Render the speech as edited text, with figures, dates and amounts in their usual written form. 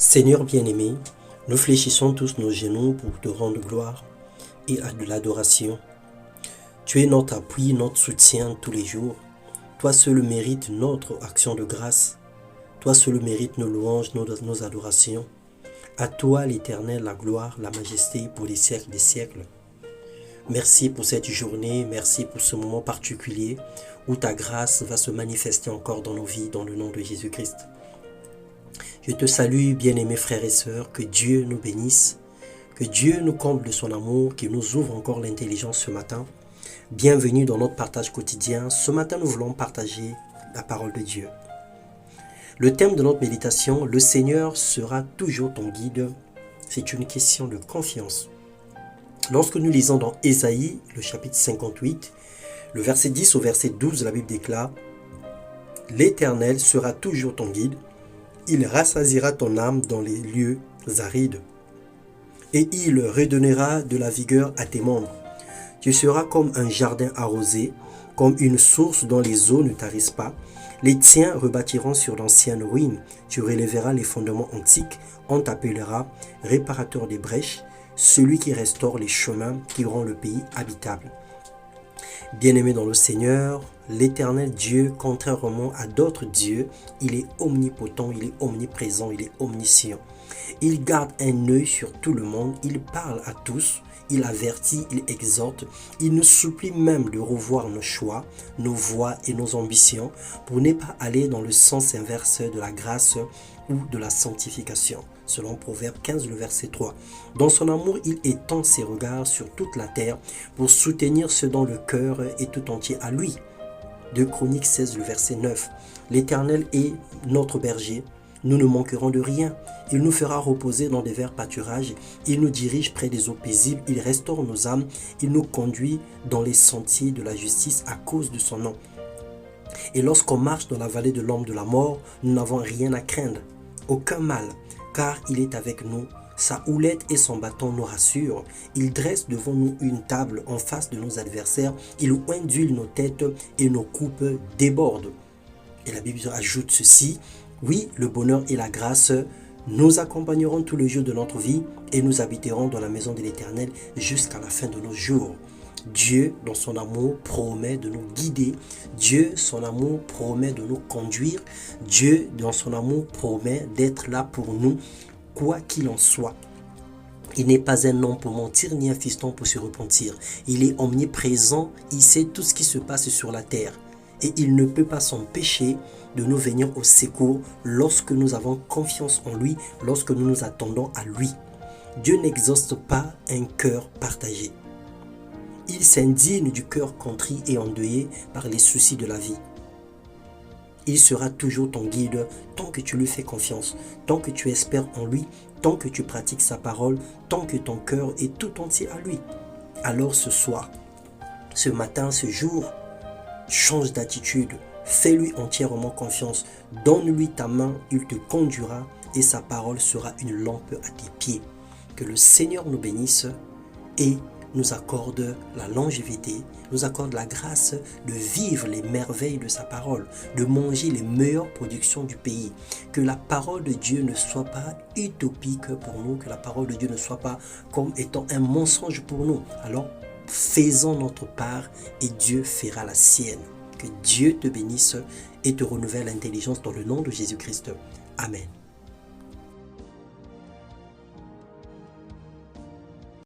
Seigneur bien-aimé, nous fléchissons tous nos genoux pour te rendre gloire et de l'adoration. Tu es notre appui, notre soutien tous les jours. Toi seul mérites notre action de grâce. Toi seul mérites nos louanges, nos adorations. À toi l'Éternel, la gloire, la majesté pour les siècles des siècles. Merci pour cette journée, merci pour ce moment particulier où ta grâce va se manifester encore dans nos vies, dans le nom de Jésus-Christ. Je te salue, bien-aimés frères et sœurs, que Dieu nous bénisse, que Dieu nous comble de son amour, qu'il nous ouvre encore l'intelligence ce matin. Bienvenue dans notre partage quotidien. Ce matin, nous voulons partager la parole de Dieu. Le thème de notre méditation, le Seigneur sera toujours ton guide. C'est une question de confiance. Lorsque nous lisons dans Ésaïe, le chapitre 58, le verset 10 au verset 12, la Bible déclare « L'Éternel sera toujours ton guide. Il rassasiera ton âme dans les lieux arides, et il redonnera de la vigueur à tes membres. Tu seras comme un jardin arrosé, comme une source dont les eaux ne tarissent pas. Les tiens rebâtiront sur d'anciennes ruines. Tu relèveras les fondements antiques. On t'appellera réparateur des brèches, celui qui restaure les chemins, qui rend le pays habitable. » Bien-aimé dans le Seigneur, l'Éternel Dieu, contrairement à d'autres dieux, il est omnipotent, il est omniprésent, il est omniscient. Il garde un œil sur tout le monde, il parle à tous, il avertit, il exhorte, il nous supplie même de revoir nos choix, nos voies et nos ambitions pour ne pas aller dans le sens inverse de la grâce ou de la sanctification. Selon Proverbe 15, le verset 3. Dans son amour, il étend ses regards sur toute la terre pour soutenir ceux dont le cœur est tout entier à lui. 2 Chroniques 16, le verset 9. L'Éternel est notre berger. Nous ne manquerons de rien. Il nous fera reposer dans des verts pâturages. Il nous dirige près des eaux paisibles. Il restaure nos âmes. Il nous conduit dans les sentiers de la justice à cause de son nom. Et lorsqu'on marche dans la vallée de l'ombre de la mort, nous n'avons rien à craindre. Aucun mal, car il est avec nous. Sa houlette et son bâton nous rassurent. Il dresse devant nous une table en face de nos adversaires. Il oint d'huile nos têtes et nos coupes débordent. Et la Bible ajoute ceci. Oui, le bonheur et la grâce nous accompagneront tous les jours de notre vie et nous habiterons dans la maison de l'Éternel jusqu'à la fin de nos jours. Dieu, dans son amour, promet de nous guider. Dieu, son amour, promet de nous conduire. Dieu, dans son amour, promet d'être là pour nous, quoi qu'il en soit. Il n'est pas un homme pour mentir, ni un fiston pour se repentir. Il est omniprésent, il sait tout ce qui se passe sur la terre. Et il ne peut pas s'empêcher de nous venir au secours lorsque nous avons confiance en lui, lorsque nous nous attendons à lui. Dieu n'exauce pas un cœur partagé. Il s'indigne du cœur contrit et endeuillé par les soucis de la vie. Il sera toujours ton guide tant que tu lui fais confiance, tant que tu espères en lui, tant que tu pratiques sa parole, tant que ton cœur est tout entier à lui. Alors ce soir, ce matin, ce jour, change d'attitude, fais-lui entièrement confiance, donne-lui ta main, il te conduira et sa parole sera une lampe à tes pieds. Que le Seigneur nous bénisse et nous accorde la longévité, nous accorde la grâce de vivre les merveilles de sa parole, de manger les meilleures productions du pays. Que la parole de Dieu ne soit pas utopique pour nous, que la parole de Dieu ne soit pas comme étant un mensonge pour nous. Alors, faisons notre part et Dieu fera la sienne. Que Dieu te bénisse et te renouvelle l'intelligence dans le nom de Jésus-Christ. Amen.